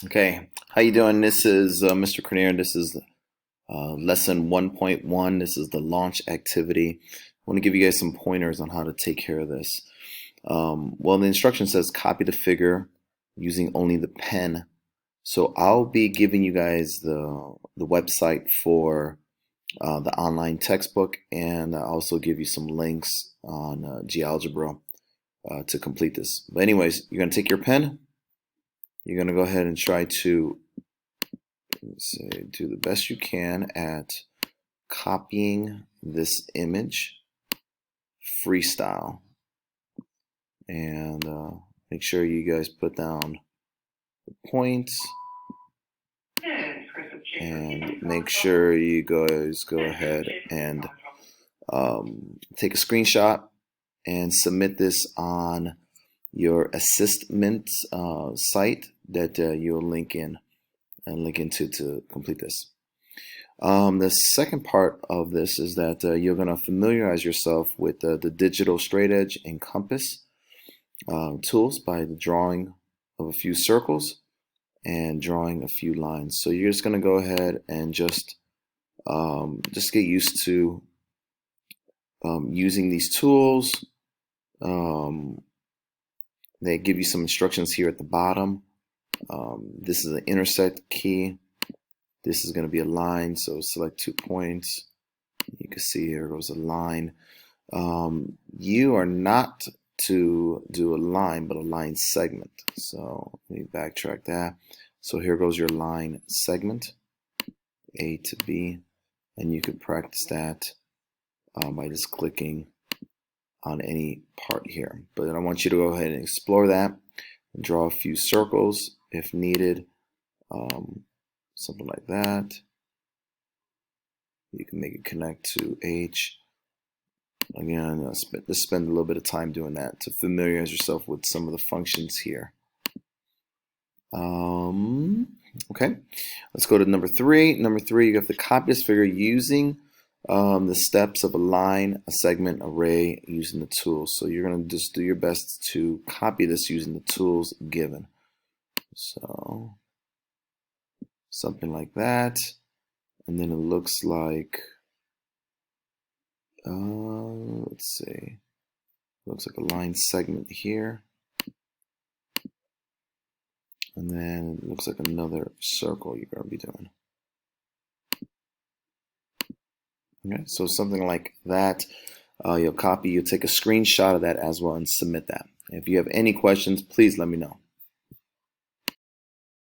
Okay, how you doing? This is Mr. Cornier. This is lesson 1.1. This is the launch activity. I want to give you guys some pointers on how to take care of this. Well, the instruction says copy the figure using only the pen. So I'll be giving you guys the website for the online textbook, and I'll also give you some links on GeoGebra to complete this. But anyways, you're going to take your pen. You're going to go ahead and try to do the best you can at copying this image freestyle, and make sure you guys put down the points, and make sure you guys go ahead and take a screenshot and submit this on your assessment site that you'll link into to complete this. The second part of this is that you're going to familiarize yourself with the digital straight edge and compass tools by the drawing of a few circles and drawing a few lines. So you're just going to go ahead and just get used to using these tools. They give you some instructions here at the bottom. This is an intersect key. This is going to be a line, so select 2 points. You can see here goes a line. You are not to do a line, but a line segment. So let me backtrack that. So here goes your line segment, A to B, and you can practice that by just clicking on any part here. But I want you to go ahead and explore that and draw a few circles if needed. Something like that. You can make it connect to H. Again, just spend a little bit of time doing that to familiarize yourself with some of the functions here. Okay, let's go to number 3. Number 3, you have to copy this figure using the steps of a line, a segment, array using the tools. So you're going to just do your best to copy this using the tools given. So something like that, and then it looks like let's see, looks like a line segment here, and then it looks like another circle you're going to be doing. Okay, so something like that. You'll take a screenshot of that as well and submit that. If you have any questions, please let me know.